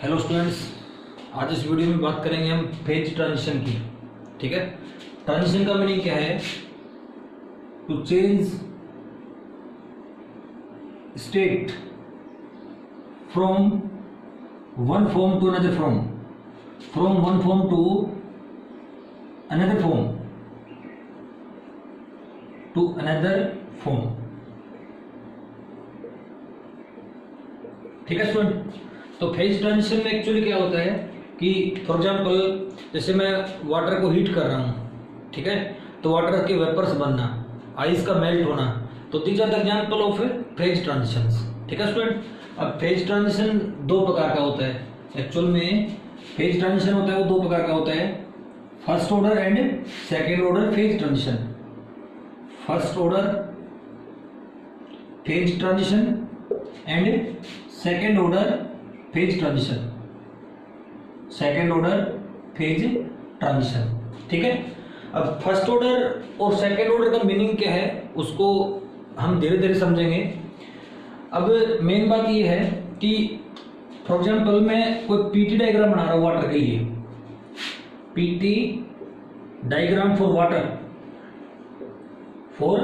Hello students, आज इस video में बात करेंगे हम फेज ट्रांजिशन की। ठीक है, ट्रांजिशन का मीनिंग क्या है? To change state from one form to another form, from one form to another form, to another form. ठीक है स्टूडेंट, तो फेज ट्रांजिशन में एक्चुअली क्या होता है कि फॉर एग्जांपल जैसे मैं वाटर को हीट कर रहा हूँ, ठीक है, तो वाटर के वेपर्स बनना, आइस का मेल्ट होना, तो these are the example of phase transitions. ठीक है स्टूडेंट, अब फेज ट्रांजिशन दो प्रकार का होता है। एक्चुअल में फेज ट्रांजिशन होता है वो दो प्रकार का होता है, first order and second order phase transition. First order phase transition and second order phase transition, second order phase transition. ठीक है, अब फर्स्ट ऑर्डर और सेकेंड ऑर्डर का मीनिंग क्या है उसको हम धीरे धीरे समझेंगे। अब मेन बात ये है कि फॉर एग्जांपल मैं कोई पीटी डायग्राम बना रहा हूँ वाटर के लिए, PT diagram for water, for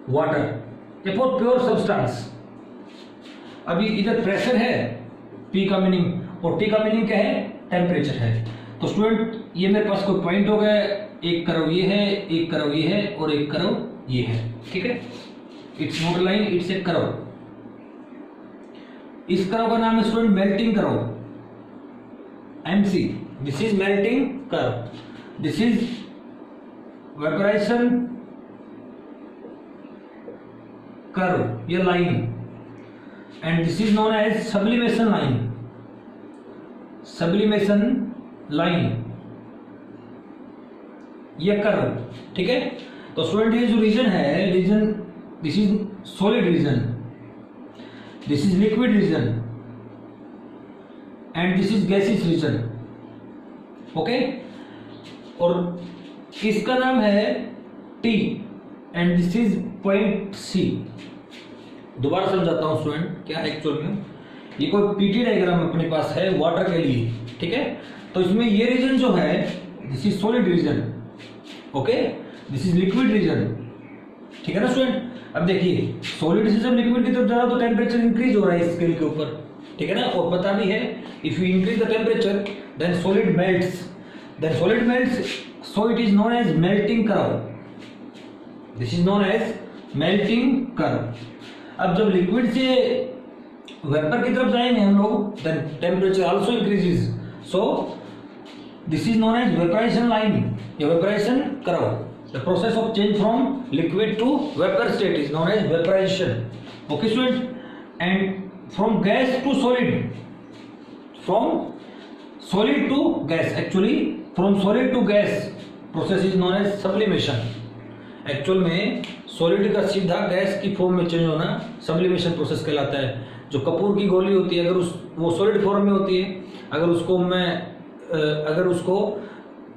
water या फॉर प्योर सब्सटेंस। अभी इधर प्रेशर है, पी का मीनिंग, और टी का मीनिंग क्या है? टेम्परेचर है। तो स्टूडेंट ये मेरे पास कोई पॉइंट हो गया, एक कर्व ये है, एक कर्व ये है और एक कर्व ये है। ठीक है, it's not line, it's a curve. इस कर्व का नाम है student melting curve, MC. This is melting curve, this is vaporisation curve, ये line, and this is known as sublimation line, sublimation line, ये कर्व। ठीक है, तो स्टूडेंट ये जो रीजन है, region this is solid region, this is liquid region and this is gaseous region. Okay, और इसका नाम है T and this is point C. दोबारा समझाता हूं स्टूडेंट क्या है एक्चुअल में। ये कोई पीटी डायग्राम अपने पास है वाटर के लिए, ठीक है, तो इसमें ये रीजन जो है this is solid region, okay, this is liquid region. ठीक है ना स्टूडेंट, अब देखिए सॉलिड से जब लिक्विड की तरफ जा रहा तो टेम्परेचर इंक्रीज हो रहा है स्केल के ऊपर, ठीक है ना, और पता भी है if you increase the temperature then solid melts, then solid melts, so it is known as melting curve, this is known as melting curve. अब जब लिक्विड से वेपर की तरफ जाएंगे हम लोग then temperature also increases, so this is known as vaporization line या vaporization curve. The process of change from liquid to vapour state is known as vaporization. Okay student, and from gas to solid, from solid to gas, actually from solid to gas process is known as sublimation. Actual में solid का सीधा gas की form में change होना sublimation process कहलाता है। जो कपूर की गोली होती है, अगर वो सॉलिड फॉर्म में होती है, अगर उसको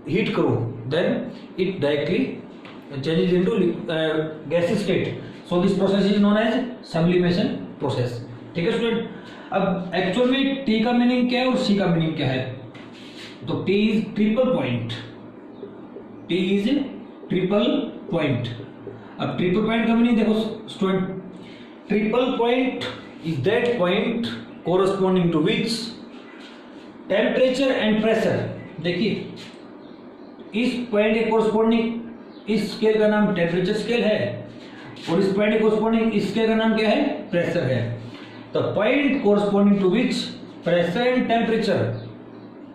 हीट करूं then it directly changes into gaseous state, so this process is known as sublimation process. ठीक है स्टूडेंट, अब एक्चुअल में टी का मीनिंग क्या है और सी का मीनिंग क्या है? तो T is triple point, T is triple point. अब ट्रिपल पॉइंट का मीनिंग देखो student, triple point is that point corresponding to which temperature and pressure, देखिए इस पॉइंट के कोरस्पॉन्डिंग, इस स्केल का नाम टेम्परेचर स्केल है और इस पॉइंट के कोरस्पॉन्डिंग इस स्केल का नाम क्या है? प्रेशर है। The point corresponding to which pressure and temperature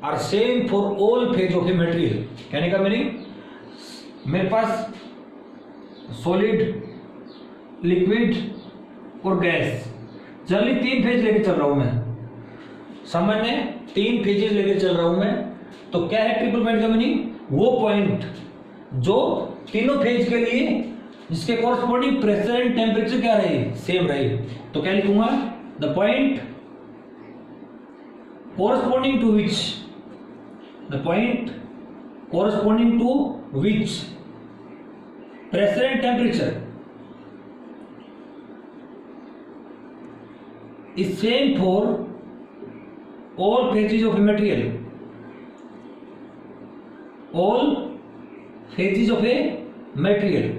are same for all phase of a material. कहने का मीनिंग, मेरे पास सॉलिड, लिक्विड और गैस, जनरली तीन फेज लेके चल रहा हूं मैं, सामान्य तीन फेजेस लेके चल रहा हूं मैं। तो क्या है ट्रिपल पॉइंट का मीनिंग? वो पॉइंट जो तीनों फेज के लिए जिसके कॉरस्पॉन्डिंग प्रेशर एंड टेम्परेचर क्या रहे? सेम रहे। तो क्या लिखूंगा? The point corresponding to which, the point corresponding to which pressure and temperature is same for all phases of a material, all phases of a material,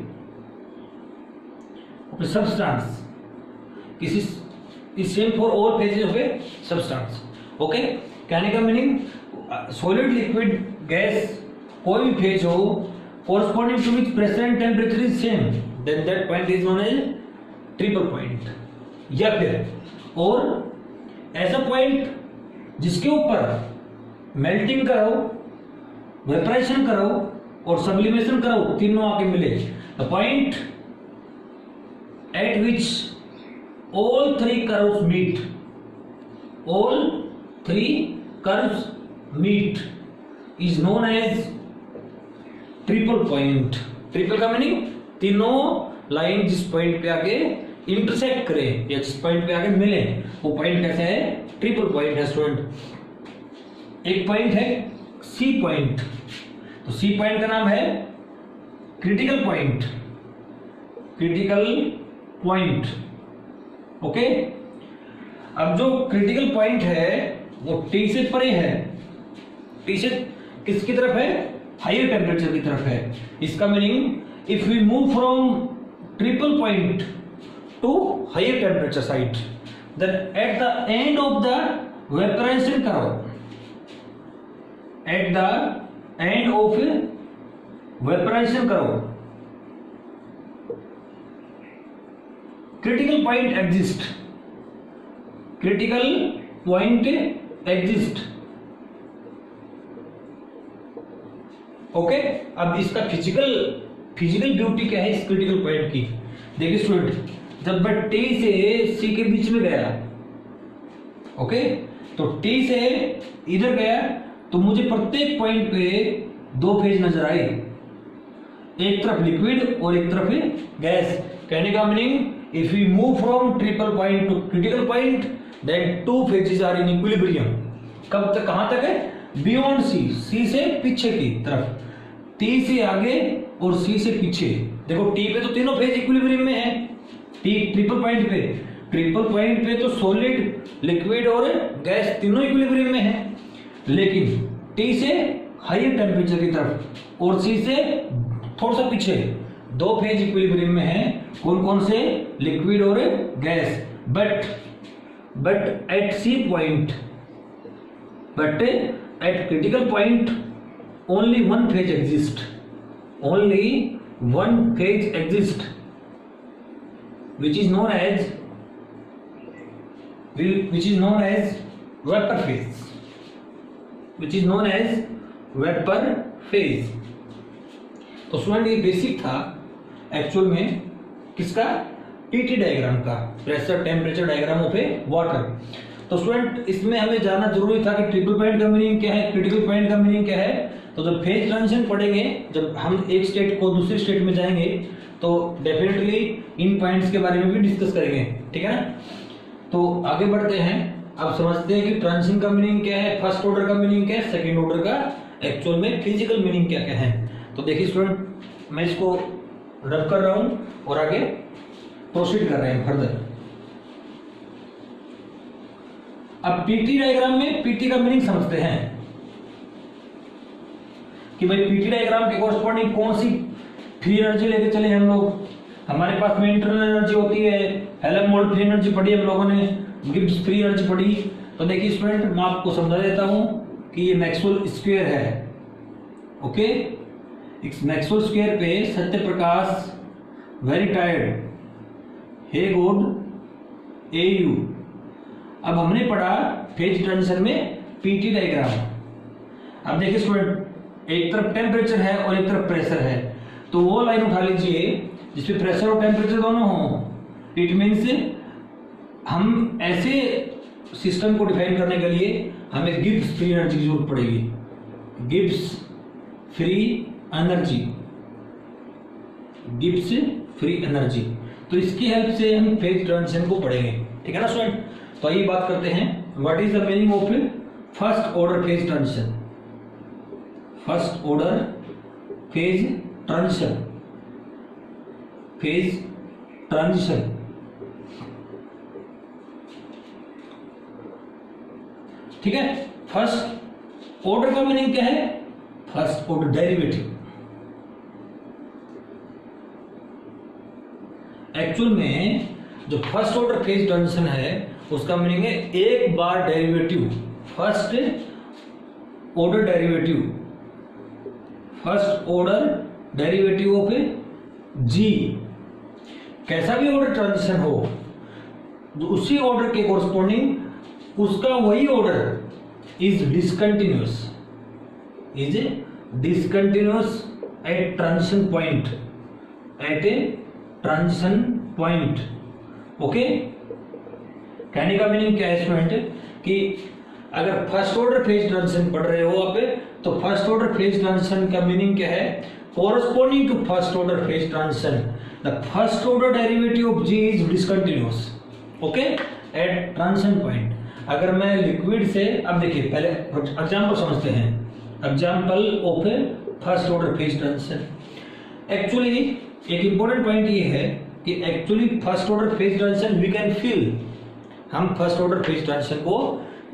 of a substance, किसी is same for all phases of a substance. Okay, कहने का meaning solid, liquid, gas कोई भी phase हो corresponding to which pressure and temperature is same, then that point is known as triple point. या फिर और ऐसा पॉइंट जिसके ऊपर मेल्टिंग कराओ, वेपराइजेशन कराओ और सब्लिमेशन कराओ, तीनों आके मिले. The point eight which all three curves meet, all three curves meet is known as triple point. Triple का मीनिंग तीनों लाइन जिस पॉइंट पे आके इंटरसेक्ट करे या जिस पॉइंट पे आके मिले वो पॉइंट कैसा है? ट्रिपल पॉइंट है स्टूडेंट. एक पॉइंट है सी पॉइंट. तो सी पॉइंट का नाम है critical point. Critical point. Okay, अब जो क्रिटिकल पॉइंट है वो टी से परे है. टी से किसकी तरफ है? हायर टेम्परेचर की तरफ है. इसका meaning if we move from triple point to higher temperature side, then at the end of the vaporisation curve, at the end of vaporisation curve, critical point exist. critical point exist. Okay, अब इसका physical beauty क्या है इस critical point की? देखिए student, जब मैं T से सी के बीच में गया, ओके, तो टी से इधर गया तो मुझे प्रत्येक पॉइंट पे दो फेज नजर आए, एक तरफ लिक्विड और एक तरफ गैस. कहने का meaning if we move from triple point to critical point, then two phases are in equilibrium. कब तक, कहां तक है? Beyond C, C से पीछे की तरफ, T से आगे और C से पीछे. देखो T पे तो तीनों फेज इक्विलिब्रियम में है. T ट्रिपल पॉइंट पे तो सॉलिड, लिक्विड और गैस तीनों इक्विलिब्रियम में है. लेकिन T से हायर टेम्परेचर की तरफ और C से थोड़ा सा पीछे दो फेज इक्विलिब्रियम में है. कौन कौन से? लिक्विड और gas. But at C point, but at critical point only one phase exist. Only one phase exist which is known as vapor phase. which is known as vapor phase. तो student ये basic था actual में किसका? PT diagram का, pressure temperature diagram of A water. तो student इसमें हमें जानना जरूरी था कि ट्रिपल पॉइंट का मीनिंग क्या है, क्रिटिकल पॉइंट का मीनिंग क्या है. तो जब फेज ट्रांजिशन पढ़ेंगे, जब हम एक स्टेट को दूसरी स्टेट में जाएंगे तो डेफिनेटली इन पॉइंट्स के बारे में भी डिस्कस करेंगे. ठीक है ना? तो आगे बढ़ते हैं. अब समझते हैं कि ट्रांजिशन का मीनिंग क्या है, फर्स्ट ऑर्डर का मीनिंग क्या है, सेकेंड ऑर्डर का एक्चुअल में फिजिकल मीनिंग क्या क्या है. तो देखिए स्टूडेंट, मैं इसको रब कर रहा हूं और आगे प्रोसीड कर रहे हैं फर्दर. अब पीटी डायग्राम में पीटी का मीनिंग समझते हैं कि भाई पीटी डायग्राम के कोरस्पॉन्डिंग कौन सी फ्री एनर्जी लेके चले हम लोग. हमारे पास में इंटरनल एनर्जी होती है, हेल्महोल्ट्ज फ्री एनर्जी पढ़ी हम लोगों ने, गिब्स फ्री एनर्जी पढ़ी. तो देखिए स्टूडेंट, मैं आपको समझा देता हूं कि ये मैक्सवेल स्क्वायर है. ओके, इस मैक्सवेल स्क्वायर पे Satya Prakash, very tired, hey good, a you. अब हमने पढ़ा फेज ट्रांजिशन में पीटी डायग्राम. अब देखिए स्टूडेंट, एक तरफ टेम्परेचर है और एक तरफ प्रेशर है. तो वो लाइन उठा लीजिए जिसपे प्रेशर और टेम्परेचर दोनों हो. इट मीन्स हम ऐसे सिस्टम को डिफाइन करने के लिए हमें गिब्स फ्री एनर्जी की जरूरत पड़ेगी. Gibbs free energy, Gibbs free energy. तो इसकी हेल्प से हम फेज ट्रांजिशन को पढ़ेंगे. ठीक है ना स्टूडेंट? तो आइए बात करते हैं what is the meaning of first order phase transition. First order phase transition. Phase transition ठीक है। फर्स्ट ऑर्डर का मीनिंग क्या है? First order derivative. एक्चुअल में जो फर्स्ट ऑर्डर फेज ट्रांजिशन है उसका मीनिंग है एक बार derivative, first order derivative, first order derivative of G. कैसा भी ऑर्डर ट्रांजिशन हो, उसी ऑर्डर के कोरस्पॉन्डिंग उसका वही order is discontinuous, is discontinuous at transition point, at a transition point. Okay, कहने का मीनिंग क्या है स्टूडेंट कि अगर फर्स्ट ऑर्डर फेज ट्रांजिशन पढ़ रहे हो आप, तो फर्स्ट ऑर्डर फेज ट्रांजिशन का मीनिंग क्या है? Corresponding to first order phase transition the first order derivative of G is discontinuous, okay, at transition point. अगर मैं लिक्विड से, अब देखिए पहले एग्जांपल समझते हैं, example of first order phase transition. Actually एक इंपॉर्टेंट पॉइंट ये है कि actually first order phase transition we can feel, हम फर्स्ट ऑर्डर फेज ट्रांजिशन को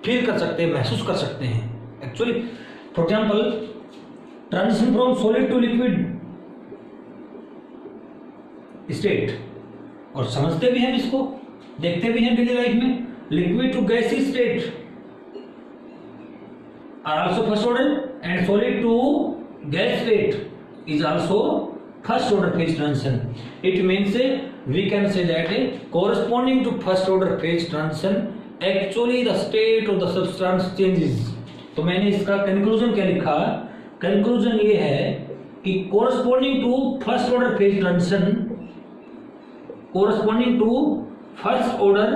फील कर सकते हैं, महसूस कर सकते हैं actually. For example transition from solid to liquid state, और समझते भी हैं इसको, देखते भी हैं डेली लाइफ में। Liquid to gassy state are also first order and solid to gas state is also first order phase transition. It means we can say that corresponding to first order phase transition actually the state of the substance changes. तो मैंने इसका conclusion क्या लिखा? Conclusion ये है कि corresponding to first order phase transition, corresponding to first order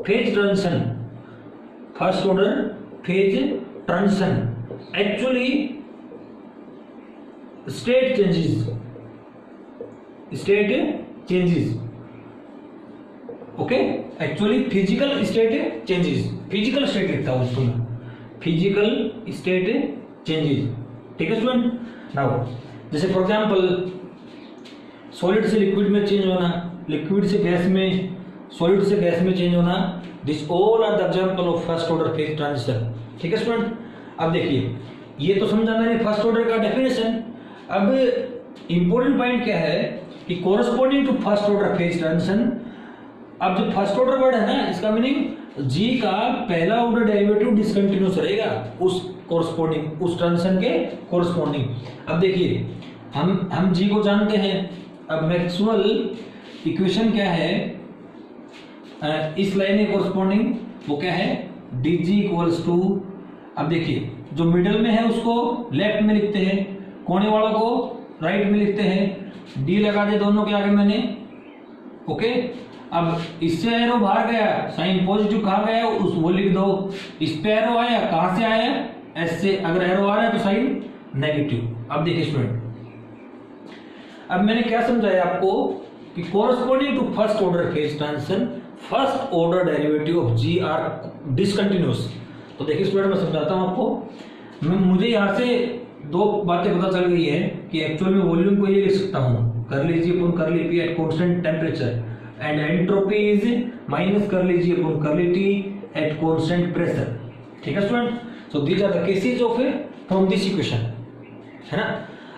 phase transition, first order phase transition actually state changes, state changes, okay, actually physical state changes, physical state लिखता हूं उसको मैं, फिजिकल स्टेट चेंजेस, ठीक है student. Now जैसे for example solid से liquid में change होना, लिक्विड से गैस में, सॉलिड से गैस में चेंज होना, this all are the example of first order phase transition, ठीक है स्टूडेंट। अब देखिए ये तो समझा मैंने फर्स्ट ऑर्डर का डेफिनेशन। अब इंपॉर्टेंट पॉइंट क्या है कि corresponding to first order phase transition. अब जो फर्स्ट ऑर्डर वर्ड है ना, इसका मीनिंग जी का पहला ऑर्डर डेरिवेटिव डिसकंटिन्यूअस रहेगा उस कोरस्पॉन्डिंग, उस ट्रांजिशन के कोरस्पॉन्डिंग। अब देखिए हम जी को जानते हैं। अब मैक्सवेल इक्वेशन क्या है इस लाइन के कोरस्पॉन्डिंग, वो क्या है? डी जी इक्वल्स टू, अब देखिए जो मिडल में है उसको लेफ्ट में लिखते हैं, कोने वाला को राइट में लिखते हैं, डी लगा दे दोनों के आगे मैंने, ओके। अब इससे एरो बाहर गया, साइन पॉजिटिव कहा गया उस वो लिख दो। इस पे एरो आया, कहां से आया? एस से। अगर एरो आ रहा है तो साइन नेगेटिव। अब देखिए स्टूडेंट, अब मैंने क्या समझाया आपको कि corresponding to first order phase transition first order derivative of G are discontinuous. तो देखिए स्टूडेंट मैं समझाता हूं आपको। मुझे यहां से दो बातें पता चल गई है कि एक्चुअल में वॉल्यूम को ये लिख सकता हूं, कर लीजिए अपॉन कर ली P at constant temperature, and entropy is minus कर लीजिए अपॉन कर ली टी एट कांस्टेंट प्रेशर, ठीक है student. So these are the cases of from this equation, है ना।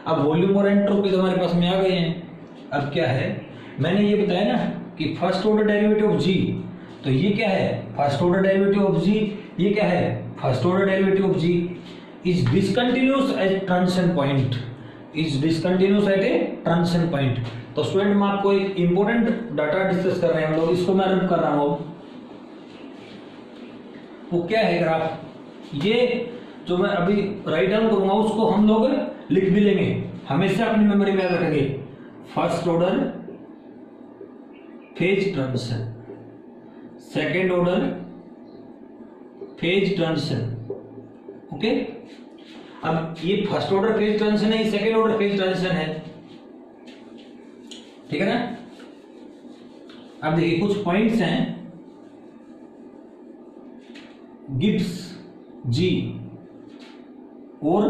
अब वॉल्यूम और एंट्रोपी तो हमारे पास में आ गए हैं। अब क्या है, मैंने ये बताया ना कि first order derivative of G, तो ये क्या है? First order derivative of G, ये क्या है? First order derivative of G is discontinuous at transition point, is discontinuous at a transition point। तो स्टूडेंट मैं आपको एक इंपॉर्टेंट डाटा डिस्कस कर रहे हैं हम लोग, इसको मैं रब कर रहा हूं। वो क्या है ग्राफ, ये जो मैं अभी राइट डाउन करूंगा उसको हम लोग लिख भी लेंगे, हमेशा अपनी मेमोरी में याद रखेंगे। First order phase transition, second order phase transition, okay. अब ये फर्स्ट ऑर्डर फेज ट्रांजिशन है, ये सेकेंड ऑर्डर फेज ट्रांजिशन है, ठीक है ना। अब देखिए कुछ पॉइंट्स हैं, गिब्स जी और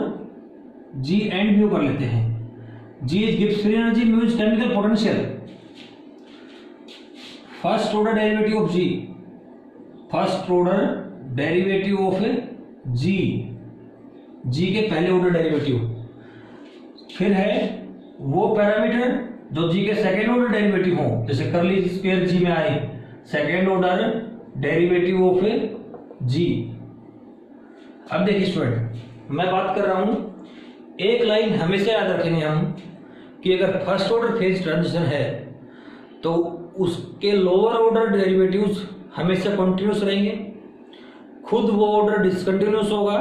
जी एंड म्यू कर लेते हैं। G is Gibbs free energy, mu is chemical potential. First order derivative of G, first order derivative of G, G के पहले ऑर्डर डेरिवेटिव। फिर है वो पैरामीटर जो जी के सेकेंड ऑर्डर डेरिवेटिव हो, जैसे करली स्क्वायर जी में आए सेकेंड ऑर्डर डेरिवेटिव ऑफ जी। अब देखिए स्टूडेंट, मैं बात कर रहा हूं, एक लाइन हमेशा याद रखेंगे हम कि अगर फर्स्ट ऑर्डर फेज ट्रांजिशन है तो उसके लोअर ऑर्डर डेरिवेटिव्स हमेशा कंटिन्यूस रहेंगे, खुद वो ऑर्डर डिसकंटिन्यूस होगा,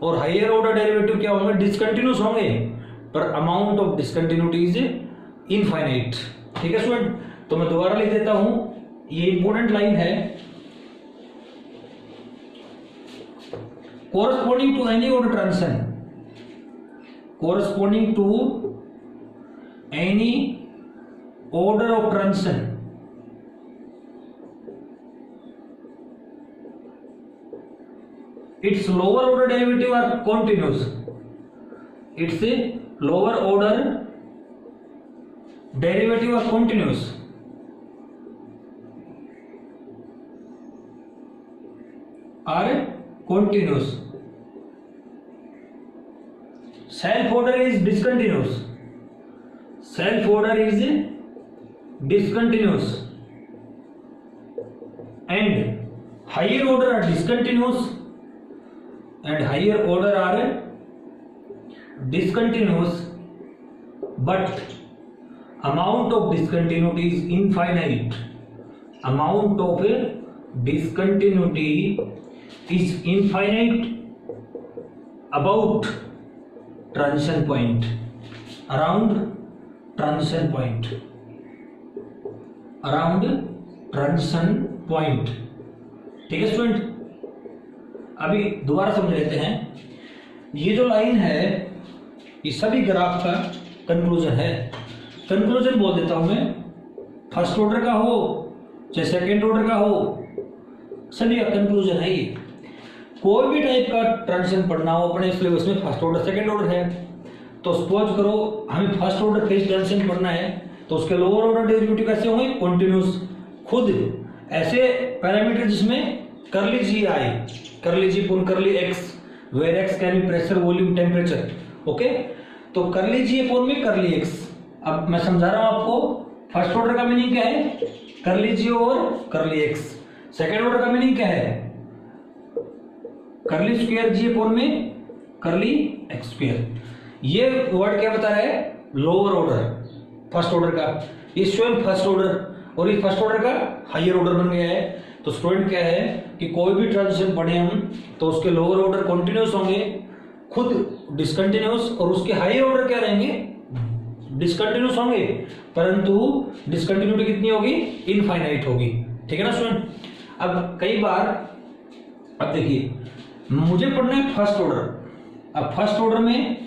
और हायर ऑर्डर डेरिवेटिव क्या होंगे, डिसकंटिन्यूस होंगे, पर amount of discontinuity is infinite. ठीक है स्टूडेंट, तो मैं दोबारा लिख देता हूं, ये इंपॉर्टेंट लाइन है। corresponding to any order transition, corresponding to any order of transition, its lower order derivative are continuous, its lower order derivative are continuous, are continuous, self order is discontinuous, self order is discontinuous, and higher order are discontinuous, and higher order are discontinuous, but amount of discontinuity is infinite, amount of discontinuity is infinite about transition point, around transition point, around transition point। ठीक है student, अभी दोबारा समझ लेते हैं। ये जो line है ये सभी ग्राफ का कंक्लूजन है। कंक्लूजन बोल देता हूं मैं, फर्स्ट ऑर्डर का हो चाहे सेकेंड ऑर्डर का हो, सभी का कंक्लूजन है ये। कोई भी टाइप का ट्रांजिशन पढ़ना हो अपने सिलेबस में, फर्स्ट ऑर्डर सेकंड ऑर्डर है, तो सपोज करो हमें फर्स्ट ऑर्डर फेज ट्रांजिशन पढ़ना है तो उसके लोअर ऑर्डर डेरिवेटिव कैसे होंगे, कंटिन्यूस, खुद ऐसे पैरामीटर जिसमें करली जी आए, करली G upon curly X, where X can be pressure, volume, temperature. Okay, तो करली जी अपॉन में करली एक्स। अब मैं समझा रहा हूं आपको, फर्स्ट ऑर्डर का मीनिंग क्या है, करली जी और करली एक्स। सेकेंड ऑर्डर का मीनिंग क्या है, करली स्क्वायर जी अपॉन में करली एक्स स्क्वायर। ये वर्ड क्या बता रहा है, लोअर ऑर्डर फर्स्ट ऑर्डर का, ये स्वयं फर्स्ट ऑर्डर, और ये फर्स्ट ऑर्डर का हायर ऑर्डर बन गया है। तो स्टूडेंट क्या है कि कोई भी ट्रांजिशन पढ़े हम तो उसके लोअर ऑर्डर कंटिन्यूस होंगे, खुद डिसकंटिन्यूस, और उसके हायर ऑर्डर क्या रहेंगे, डिसकंटिन्यूस होंगे, परंतु डिसकंटिन्यूटी कितनी होगी, इनफाइनाइट होगी। ठीक है ना स्टूडेंट। अब कई बार, अब देखिए मुझे पढ़ना है फर्स्ट ऑर्डर। अब फर्स्ट ऑर्डर में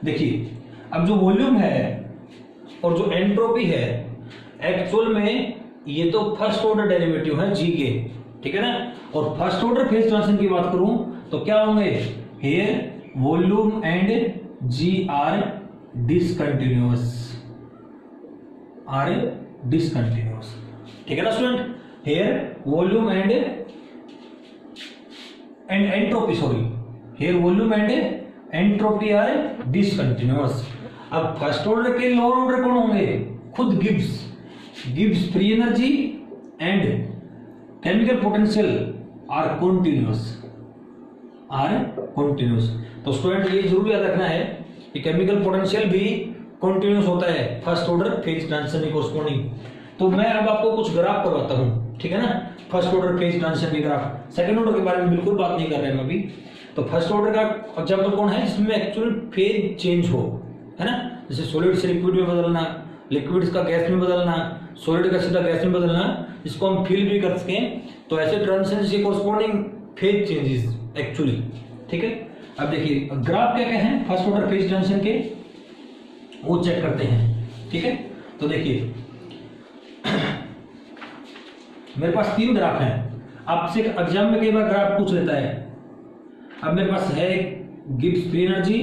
देखिए, अब जो वॉल्यूम है और जो एंट्रोपी है, एक्चुअल में ये तो फर्स्ट ऑर्डर डेरिवेटिव है जी के, ठीक है ना। और फर्स्ट ऑर्डर फेज ट्रांजिशन की बात करूं तो क्या होंगे, here volume and G are discontinuous, are discontinuous. ठीक है ना student, here volume and entropy, sorry, here volume and entropy are discontinuous. अब फर्स्ट ऑर्डर के लोअर ऑर्डर कौन होंगे, खुद Gibbs free energy and chemical potential are continuous, तो student ये जरूर याद रखना है कि केमिकल पोटेंशियल भी कंटिन्यूअस होता है first order phase transition corresponding. तो मैं अब आपको कुछ ग्राफ करवाता हूं, ठीक है ना, फर्स्ट ऑर्डर फेज ट्रांजिशन के ग्राफ। सेकंड ऑर्डर के बारे में बिल्कुल बात नहीं कर रहे हैं अभी। तो फर्स्ट ऑर्डर का एग्जांपल कौन है, जिसमें एक्चुअल फेज चेंज हो, है ना, जैसे सॉलिड से लिक्विड में बदलना, लिक्विड का गैस में बदलना, सॉलिड का सीधा गैस में बदलना, जिसको हम फील भी कर सकें। तो ऐसे ट्रांजिशन के कोरस्पोंडिंग फेज चेंजेस एक्चुअली। ठीक है, अब देखिए ग्राफ क्या क्या है फर्स्ट ऑर्डर फेज ट्रांजिशन के, वो चेक करते हैं। ठीक है, तो देखिए मेरे पास 3 ग्राफ हैं। आपसे एग्जाम में कई बार ग्राफ पूछ लेता है। अब मेरे पास है Gibbs free energy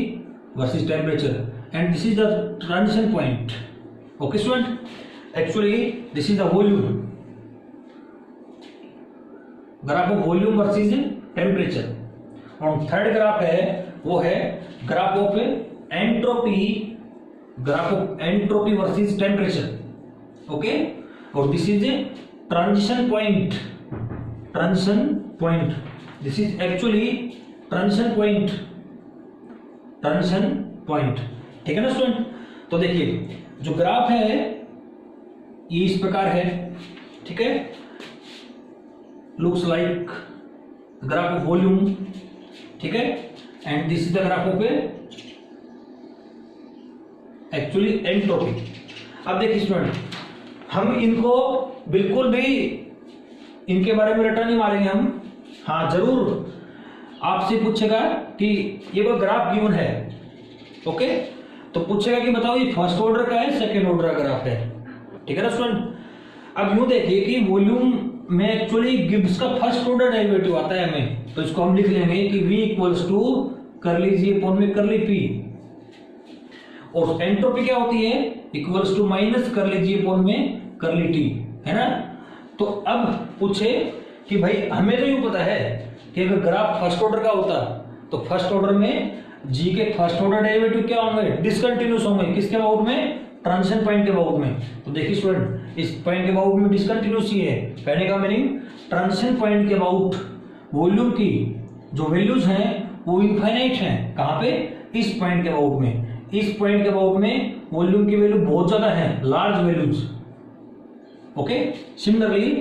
versus temperature and this is the transition point. Okay student, actually this is the volume, graph of volume versus temperature. और थर्ड ग्राफ है वो है graph of entropy versus temperature. Okay, और this is a transition point, this is actually transition point. ठीक है ना student. तो देखिए जो ग्राफ है ये इस प्रकार है, ठीक है, looks like graph of volume, ठीक है, and this is the graph of actually entropy. अब देखिए स्टूडेंट, हम इनको बिल्कुल भी इनके बारे में रटा नहीं मारेंगे हम। हाँ जरूर आपसे पूछेगा कि ये कोई ग्राफ गिवन है, ओके, तो पूछेगा कि बताओ ये फर्स्ट ऑर्डर का है सेकेंड ऑर्डर का ग्राफ है, ठीक है ना स्टूडेंट। अब यूं देखिए कि वॉल्यूम में एक्चुअली गिब्स का फर्स्ट ऑर्डर डेरिवेटिव आता है हमें, तो इसको हम लिख लेंगे कि v इक्वल्स टू कर लीजिए अपॉन में कर ली p, और एंट्रोपी क्या होती है इक्वल्स टू माइनस कर लीजिए अपॉन में कर ली t, है ना। तो अब पूछे कि भाई हमें तो यूं पता है कि अगर ग्राफ फर्स्ट ऑर्डर का होता तो फर्स्ट ऑर्डर में g के फर्स्ट ऑर्डर डेरिवेटिव क्या होंगे, डिसकंटिन्यूअस होंगे, किसके अबाउट में, ट्रांजिशन पॉइंट के अबाउट में। तो देखिए स्टूडेंट इस पॉइंट के अबाउट में डिसकंटिन्यूअस ही है, कहने का मीनिंग ट्रांजिशन पॉइंट के अबाउट वॉल्यूम की जो वैल्यूज हैं वो इनफाइनाइट हैं। कहां पे, इस पॉइंट के अबाउट में, इस पॉइंट के अबाउट में वॉल्यूम की वैल्यू बहुत ज्यादा है, large values. Okay, similarly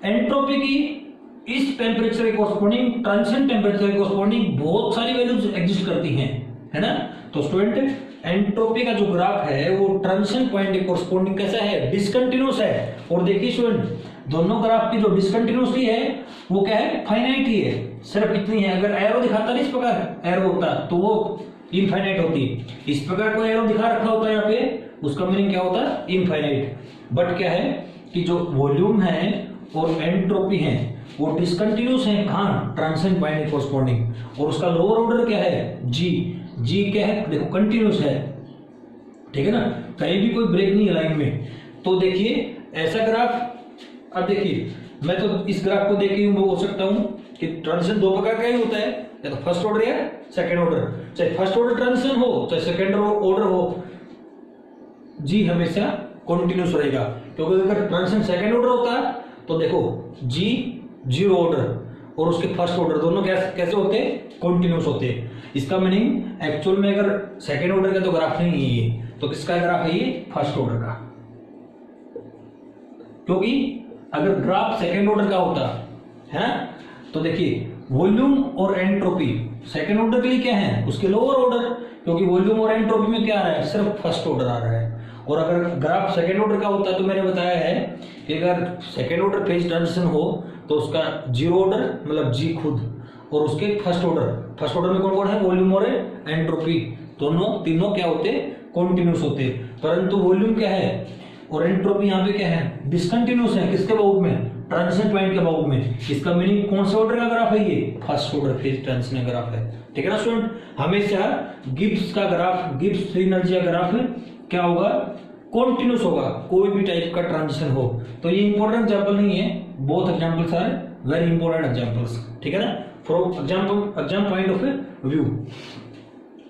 entropy की इस टेम्परेचर के कॉरस्पॉन्डिंग, ट्रांजिशन टेम्परेचर के कॉरस्पॉन्डिंग बहुत सारी वैल्यूज एग्जिस्ट करती हैं, है ना। तो स्टूडेंट एंट्रोपी का जो ग्राफ है वो ट्रांजिशन पॉइंट के कॉरस्पॉन्डिंग कैसा है, डिसकंटिन्यूअस है। और देखिए स्टूडेंट दोनों ग्राफ की जो डिसकंटिन्यूअसली है वो क्या है, फाइनाइट ही है, सिर्फ इतनी है। अगर एरो दिखाता ना इस प्रकार एरो होता तो वो इनफाइनाइट होती, इस प्रकार कोई एरो दिखा रखा होता है यहाँ पे, उसका मीनिंग क्या होता है, इनफाइनाइट। बट क्या है कि जो वॉल्यूम है और एंट्रोपी है वो डिसकंटिन्यूअस है, कहां, ट्रांजिशन पॉइंट के कॉरस्पॉन्डिंग, और उसका लोअर ऑर्डर क्या है, जी क्या है, देखो कंटिन्यूअस है, ठीक है ना, कहीं भी कोई ब्रेक नहीं है लाइन में। तो देखिए ऐसा ग्राफ, अब देखिए मैं तो इस ग्राफ को देख के बोल सकता हूं कि ट्रांजिशन दो प्रकार का ही होता है, या तो फर्स्ट ऑर्डर या सेकंड ऑर्डर। चाहे फर्स्ट ऑर्डर ट्रांजिशन हो चाहे सेकंड ऑर्डर हो, जी हमेशा कंटिन्यूअस रहेगा, क्योंकि अगर ट्रांजिशन सेकंड ऑर्डर होता तो देखो जी जीरो ऑर्डर और उसके फर्स्ट ऑर्डर दोनों कैसे होते, कंटिन्यूअस होते। इसका मीनिंग एक्चुअल में अगर सेकंड ऑर्डर का तो ग्राफ नहीं है ये, तो किसका ग्राफ है, ये फर्स्ट ऑर्डर का। क्योंकि अगर ग्राफ सेकंड ऑर्डर का होता है तो देखिए वॉल्यूम और एंट्रोपी सेकंड ऑर्डर के लिए क्या है, उसके लोअर ऑर्डर, क्योंकि वॉल्यूम और एंट्रोपी में क्या आ रहा है, सिर्फ फर्स्ट ऑर्डर आ रहा है। और अगर ग्राफ सेकंड ऑर्डर का होता तो मैंने बताया है कि अगर सेकंड ऑर्डर फेज ट्रांजिशन हो तो उसका जीरो ऑर्डर मतलब जी खुद, और उसके फर्स्ट ऑर्डर में कौन कौन है, वॉल्यूम और एंट्रोपी, दोनों तीनों क्या होते, कॉन्टिन्यूस होते। परंतु वॉल्यूम क्या है और एंट्रोपी यहाँ पे क्या है, डिसकंटिन्यूस है, किसके अबाउट में, ट्रांजिशन पॉइंट के अबाउट में। इसका मीनिंग कौन से ऑर्डर का ग्राफ है, ये first order phase transition graph है, ठीक है ना स्टूडेंट। हमेशा गिब्स का ग्राफ, गिब्स फ्री एनर्जी का ग्राफ क्या होगा, कॉन्टिन्यूस होगा, कोई भी टाइप का ट्रांजिशन हो। तो ये इंपॉर्टेंट एग्जांपल नहीं है, both examples are very important examples, ठीक है ना, from exam point of view.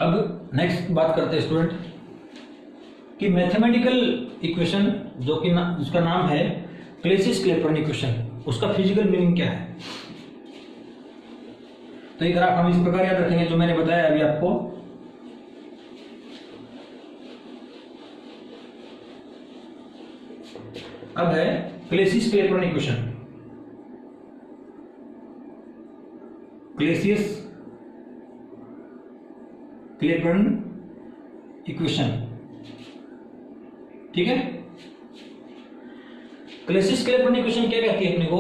अब नेक्स्ट बात करते हैं स्टूडेंट कि मैथमेटिकल इक्वेशन जो कि जिसका नाम है क्लेसिस-क्लैपेरॉन इक्वेशन, उसका फिजिकल मीनिंग क्या है। तो ये ग्राफ हम इस प्रकार याद रखेंगे जो मैंने बताया अभी आपको। अब है क्लेसिस-क्लैपेरॉन इक्वेशन, क्लेसिस-क्लैपेरॉन इक्वेशन, ठीक है। क्लेसिस-क्लैपेरॉन इक्वेशन क्या कहती है अपने को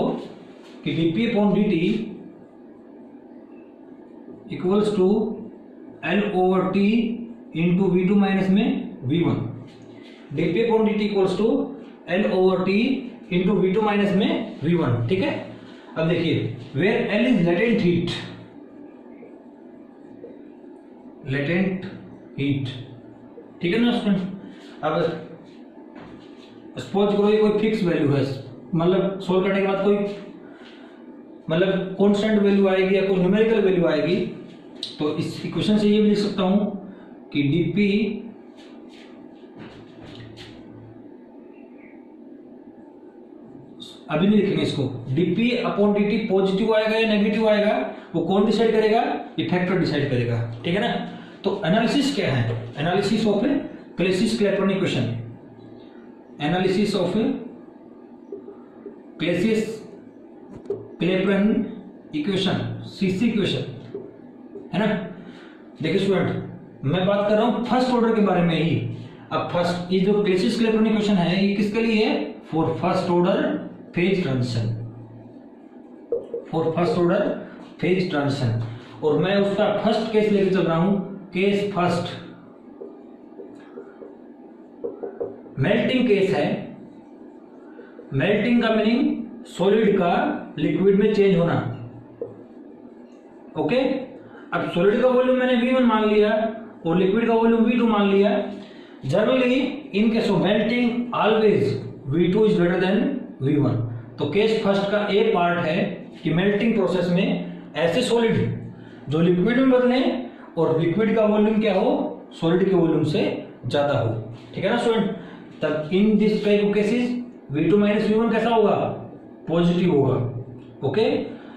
कि dp upon dt equals to L over T into V2 minus में V1। dp upon dt equals to L over T into V2 minus में V1, ठीक है। अब देखिए where L is latent heat, ठीक है ना स्टूडेंट। अब सपोज करो ये कोई फिक्स वैल्यू है, मतलब सोल्व करने के बाद कोई मतलब कांस्टेंट वैल्यू आएगी या कोई न्यूमेरिकल वैल्यू आएगी, तो इस इक्वेशन से ये भी लिख सकता हूं कि dp अभी नहीं लिखेंगे इसको, dp अपॉन dt पॉजिटिव आएगा या नेगेटिव आएगा वो कौन डिसाइड करेगा, ये फैक्टर डिसाइड करेगा, ठीक है ना। तो एनालिसिस क्या है, analysis of Clausius Clapeyron equation, analysis of Clausius Clapeyron equation, CC equation, है ना। देखिए स्टूडेंट, मैं बात कर रहा हूं फर्स्ट ऑर्डर के बारे में ही। अब फर्स्ट ये जो क्लेसिस-क्लैपेरॉन इक्वेशन है ये किसके लिए है, for first order phase transition, for first order phase transition. और मैं उसका फर्स्ट केस लेके चल रहा हूं, केस फर्स्ट मेल्टिंग केस है। मेल्टिंग का मीनिंग सॉलिड का लिक्विड में चेंज होना, ओके। अब सॉलिड का वॉल्यूम मैंने V1 मान लिया और लिक्विड का वॉल्यूम V2 मान लिया। Generally in case of melting always V2 is greater than V1। तो केस फर्स्ट का ए पार्ट है कि मेल्टिंग प्रोसेस में ऐसे सॉलिड जो लिक्विड में बदले और लिक्विड का वॉल्यूम क्या हो, सॉलिड के वॉल्यूम से ज्यादा हो, ठीक है ना स्टूडेंट। तब in this type of cases V2 minus V1 कैसा होगा, पॉजिटिव होगा, ओके।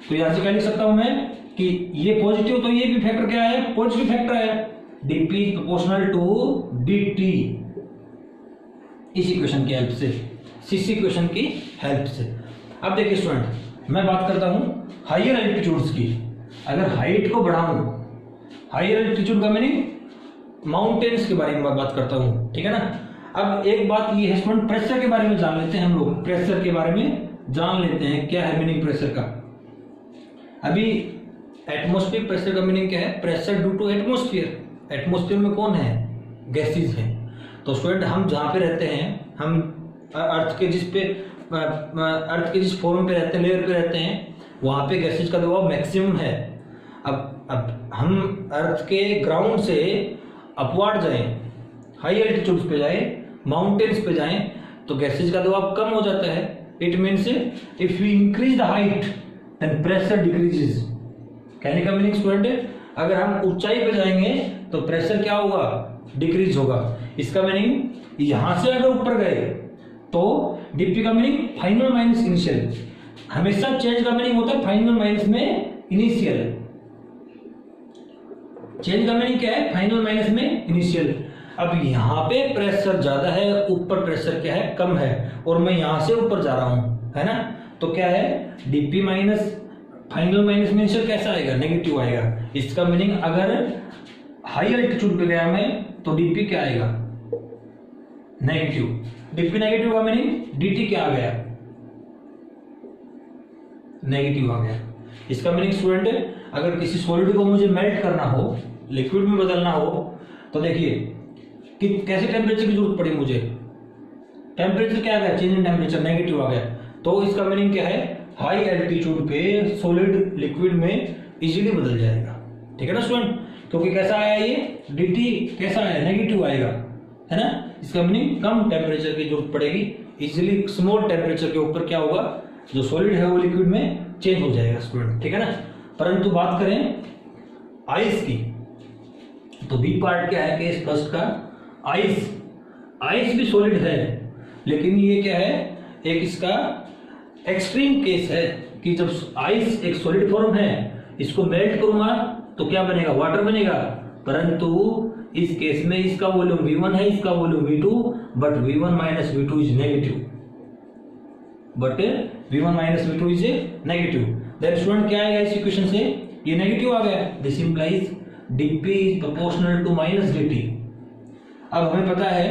तो यहां से क्या लिख सकता हूं मैं कि ये पॉजिटिव, तो ये भी फैक्टर क्या है, पॉजिटिव फैक्टर है, dp is proportional to dt, इस इक्वेशन की हेल्प से, सीसी इक्वेशन की हेल्प से। अब देखिए स्टूडेंट, मैं बात करता हूं हायर एल्टीट्यूड्स की। अगर हाइट को बढ़ाऊं, हायर एल्टीट्यूड का मीनिंग माउंटेन्स के बारे में बात करता हूं, ठीक है ना। अब एक बात ये है स्टूडेंट, प्रेशर के बारे में जान लेते हैं हम लोग, प्रेशर के बारे में जान लेते हैं क्या है मीनिंग प्रेशर का। अभी एटमॉस्फेरिक प्रेशर का मीनिंग क्या है, pressure due to atmosphere. Atmosphere में कौन है, गैसेस हैं। तो स्टूडेंट हम जहाँ पे रहते हैं, हम अर्थ के जिस फॉर्म पे रहते हैं, लेयर पे रहते हैं, वहाँ पे गैसेस का दबाव मैक्सिमम है। अब हम अर्थ के ग्राउंड से अपवार्ड जाएं, हाई एल्टीट्यूड्स पे जाएं, माउंटेन्स पे जाएं, तो गैसेस का दबाव कम हो जाता है। It means if we increase the height then pressure decreases. कहने का मीनिंग स्टूडेंट, अगर हम ऊंचाई पे जाएंगे तो प्रेशर क्या होगा, डिक्रीज होगा। इसका मीनिंग यहां से अगर ऊपर गए तो डीपी का मीनिंग फाइनल माइनस इनिशियल। हमेशा चेंज का मीनिंग होता है फाइनल माइनस में इनिशियल। चेंज का मीनिंग क्या है, फाइनल माइनस में इनिशियल। अब यहाँ पे प्रेशर ज्यादा है, ऊपर प्रेशर क्या है, कम है, और मैं यहां से ऊपर जा रहा हूं, है ना। तो क्या है, डीपी माइनस फाइनल माइनस में इनिशियल कैसा आएगा, नेगेटिव आएगा। इसका मीनिंग अगर हाई एल्टीट्यूड पे गया मैं तो डीपी क्या आएगा, नेगेटिव। डीपी नेगेटिव का मीनिंग डीटी क्या आ गया, नेगेटिव आ गया। इसका मीनिंग स्टूडेंट, अगर किसी सॉलिड को मुझे मेल्ट करना हो, लिक्विड में बदलना हो, तो देखिए कि कैसे टेम्परेचर की जरूरत पड़ी मुझे, टेम्परेचर क्या आ गया, चेंज इन टेम्परेचर नेगेटिव आ गया। तो इसका मीनिंग क्या है, हाई एल्टीट्यूड पे सॉलिड लिक्विड में इजीली बदल जाएगा, ठीक है ना स्टूडेंट। क्योंकि कैसा आया ये, dt कैसा आया, नेगेटिव आएगा, है ना। इसका मीनिंग कम टेम्परेचर की जरूरत पड़ेगी, इजीली स्मॉल टेम्परेचर के ऊपर क्या होगा, जो सॉलिड है वो लिक्विड में चेंज हो जाएगा स्टूडेंट, ठीक है ना। परंतु बात करें आइस की, तो बी पार्ट क्या है केस फर्स्ट का, आइस। आइस भी सॉलिड है, लेकिन ये क्या है, एक इसका एक्सट्रीम केस है कि जब आइस एक सॉलिड फॉर्म है, इसको मेल्ट करूंगा तो क्या बनेगा, वाटर बनेगा। परंतु इस केस में इसका वॉल्यूम V1 है, इसका volume V2, but V1 minus V2 is negative, but V1 minus V2 is negative. Then student क्या आएगा इस इक्वेशन से, ये नेगेटिव आ गया। This implies dp is proportional to minus dt। अब हमें पता है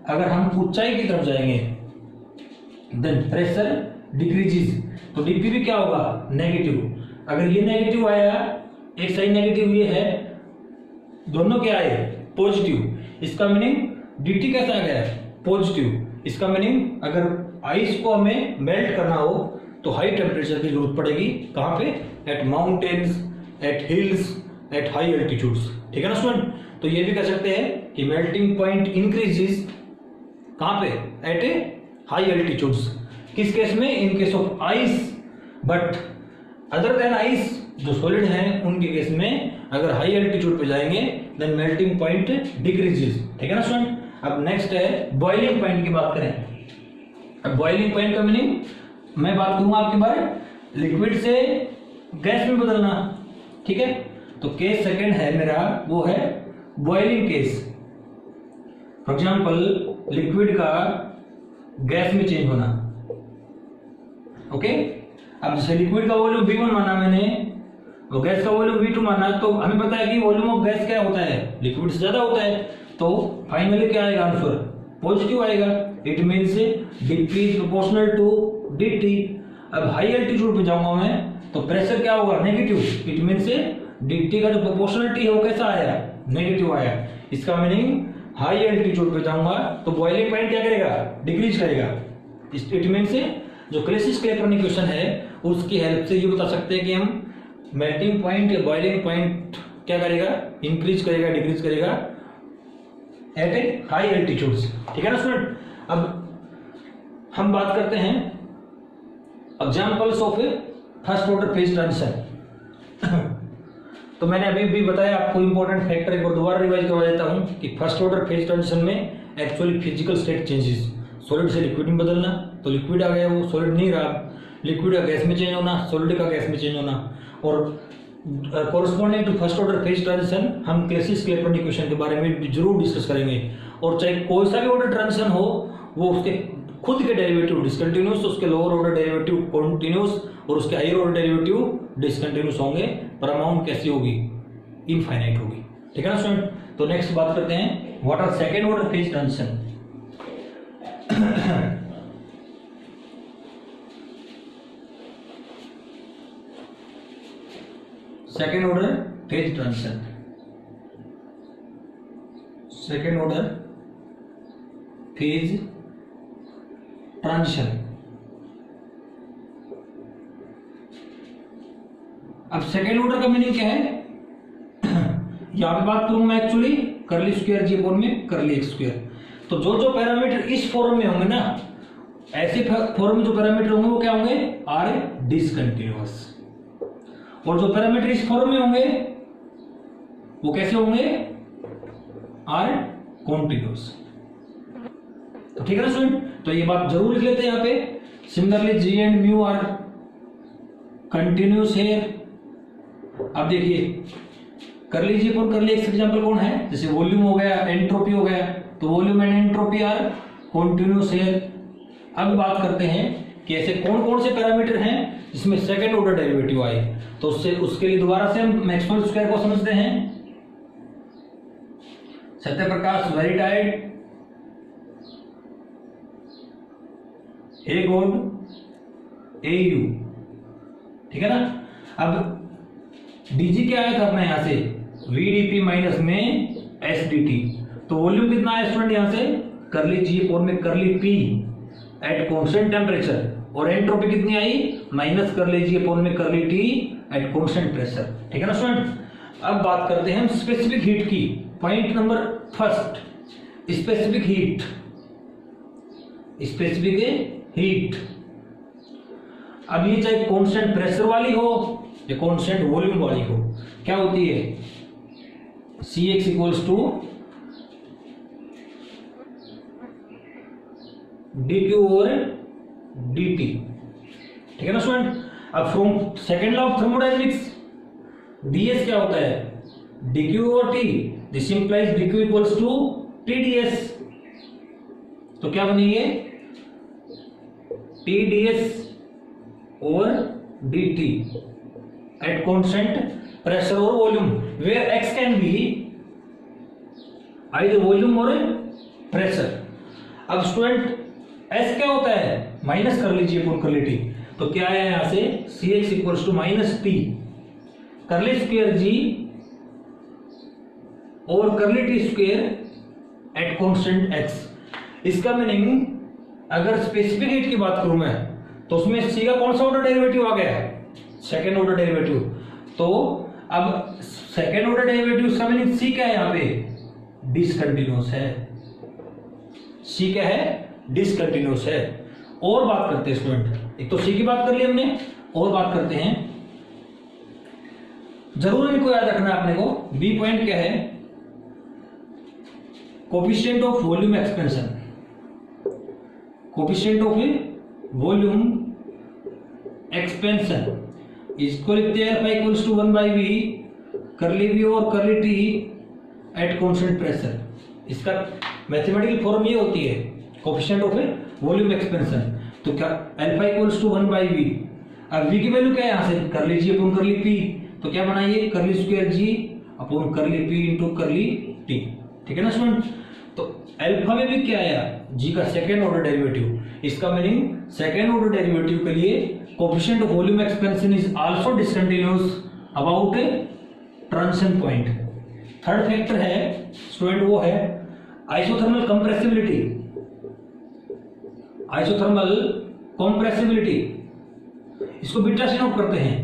अगर हम ऊंचाई की तरफ जाएंगे देन प्रेशर डिक्रीजेस, तो dp भी क्या होगा, नेगेटिव। अगर ये नेगेटिव आया, एक साइड नेगेटिव ये है, दोनों क्या आए, पॉजिटिव। इसका मीनिंग dt कैसा आ गया, पॉजिटिव। इसका मीनिंग अगर आइस को हमें मेल्ट करना हो तो हाई टेम्परेचर की जरूरत पड़ेगी, कहां पे, at mountains, at hills, at high altitudes, ठीक है ना स्टूडेंट। तो ये भी कह सकते हैं कि मेल्टिंग पॉइंट इंक्रीजेस कहां पे, एट हाई एल्टीट्यूड्स। किस केस में, in case of ice, but other than ice, जो सॉलिड हैं उनके केस में अगर हाई एल्टीट्यूड पे जाएंगे देन मेल्टिंग पॉइंट डिक्रीजेस, ठीक है ना स्टूडेंट। अब नेक्स्ट है बॉइलिंग पॉइंट की बात करें। अब बॉइलिंग पॉइंट का मीनिंग मैं बात करूंगा आपके बारे लिक्विड से गैस में बदलना, ठीक है। तो केस सेकंड है मेरा, वो है boiling case. For example liquid का गैस में चेंज होना, ओके। अब जैसे लिक्विड का वॉल्यूम V1 माना मैंने, तो गैस का वॉल्यूम V2 माना, तो हमें पता है कि वॉल्यूम ऑफ गैस क्या होता है, लिक्विड से ज्यादा होता है, तो फाइनली क्या आएगा आंसर, पॉजिटिव आएगा। It means dP is proportional to dt। अब हाई एल्टीट्यूड पे जाऊंगा मैं तो प्रेशर क्या होगा, नेगेटिव। इट मीन्स dt का जो प्रोपोर्शनलिटी है वो कैसा आया, नेगेटिव आया। इसका मीनिंग हाई एल्टीट्यूड पे जाऊंगा तो बॉइलिंग पॉइंट क्या करेगा, डिक्रीज करेगा। इट मीन्स जो क्लेसिस-क्लैपेरॉन इक्वेशन है उसकी हेल्प से ये बता सकते हैं कि हम मेल्टिंग पॉइंट या बॉइलिंग पॉइंट क्या करेगा, इंक्रीज करेगा, डिक्रीज करेगा एट ए हाई एल्टीट्यूड्स, ठीक है ना स्टूडेंट। अब हम बात करते हैं examples of first order phase transition. तो मैंने अभी भी बताया आपको इंपॉर्टेंट फैक्टर, एक बार दोबारा रिवाइज करवा देता हूं कि फर्स्ट ऑर्डर फेज ट्रांजिशन में actually physical state changes, solid से लिक्विड में बदलना, तो लिक्विड आ गया वो सॉलिड नहीं रहा, लिक्विड का गैस में चेंज होना, सॉलिड का गैस में चेंज होना। और corresponding to first order phase transition हम क्लेसिस-क्लैपेरॉन इक्वेशन के बारे में भी जरूर डिस्कस करेंगे। और चाहे कोई सा भी ऑर्डर ट्रांजिशन हो, वो उसके खुद के डेरिवेटिव डिसकंटिन्यूस, उसके लोअर ऑर्डर डेरिवेटिव कॉन्टिन्यूस और उसके हायर ऑर्डर डेरिवेटिव डिसकंटिन्यूस होंगे, पर अमाउंट कैसी होगी, इनफाइनाइट होगी, ठीक है ना स्टूडेंट। तो नेक्स्ट बात करते हैं what are second order phase transition. Second order phase transition, second order phase transition. अब सेकेंड ऑर्डर का मीनिंग क्या है, यहां पे बात करूंगा मैं actually curly square G upon में कर्ली एक्स स्क्वायर। तो जो जो पैरामीटर इस फॉर्म में होंगे ना, ऐसे फॉर्म में जो पैरामीटर होंगे वो क्या होंगे, आर डिसकंटिन्यूअस। और जो पैरामीटर इस फॉर्म में होंगे वो कैसे होंगे, आर कॉन्टिन्यूअस। तो ठीक है ना स्टूडेंट, तो ये बात जरूर लिख लेते हैं यहाँ पे। Similarly G and mu are continuous है। अब देखिए कर्ली जी पर कर्ली एक्स एग्जांपल कौन है, जैसे वॉल्यूम हो गया, एंट्रोपी हो गया, तो volume and entropy are continuous है। अब बात करते हैं कि ऐसे कौन कौन से पैरामीटर हैं जिसमें सेकंड ऑर्डर डेरिवेटिव आए, तो उसके लिए दोबारा से हम मैक्सवेल स्क्वायर को समझते हैं। Satyaprakash very tired, a god A you, ठीक है ना। अब डीजी क्या आया था अपना यहां से, वीडीपी माइनस में एसडीटी। तो वॉल्यूम कितना आया स्टूडेंट यहां से, कर्ली जी और में curly P at constant temperature, और एंट्रोपी कितनी आई, माइनस कर्ली जी अपॉन में curly T at constant pressure, ठीक है ना स्टूडेंट। अब बात करते हैं हम स्पेसिफिक हीट की। Point number first, specific heat, specific heat. अब ये चाहे कांस्टेंट प्रेशर वाली हो या कांस्टेंट वॉल्यूम वाली हो, क्या होती है, Cx इक्वल्स टू dq और dt, ठीक है ना स्टूडेंट। अब from second law of thermodynamics ds क्या होता है, dq और t, this implies dq equals to tds। तो क्या बनेगी, tds और dt एट कांस्टेंट प्रेशर और volume, where x can be either volume और प्रेशर। अब स्टूडेंट s क्या होता है, माइनस कर लीजिए अपॉन कर्ली टी, तो क्या है यहां से Cx equals to minus T curly square G और curly T square at constant x। इसका मीनिंग अगर स्पेसिफिक हीट की बात करूं मैं, तो उसमें c का कौन सा ऑर्डर डेरिवेटिव आ गया, सेकेंड ऑर्डर डेरिवेटिव। तो अब सेकेंड ऑर्डर डेरिवेटिव का मीनिंग c क्या है, यहाँ पे डिसकंटिन्यूअस है, c क्या है, डिसकंटिन्यूअस है। और बात करते हैं स्टूडेंट, एक तो c की बात कर ली हमने, और बात करते हैं जरूर इनको याद रखना है अपने को। बी पॉइंट क्या है, coefficient of volume expansion, coefficient of volume expansion इसको लिखते हैं अल्फा इक्वल्स टू 1/v करली वी और करली टी एट कांस्टेंट प्रेशर। इसका मैथमेटिकल फॉर्म ये होती है कोफिशिएंट ऑफ वॉल्यूम एक्सपेंशन। तो क्या अल्फा इक्वल्स टू 1/v, अब v की वैल्यू क्या है यहाँ से करली जी अपॉन करली p, तो क्या बनाइए करली स्क्वायर जी अपॉन करली p इंटू करली t, ठीक है ना स्टूडेंट। तो अल्फा में भी क्या आया g का सेकेंड ऑर्डर डेरिवेटिव, इसका मीनिंग सेकेंड ऑर्डर डेरिवेटिव के लिए coefficient of volume expansion is also discontinuous about transition point. Third factor है स्टूडेंट वो है आइसोथर्मल कंप्रेसिबिलिटी, आइसोथर्मल कंप्रेसिबिलिटी इसको बीटा से नोट करते हैं,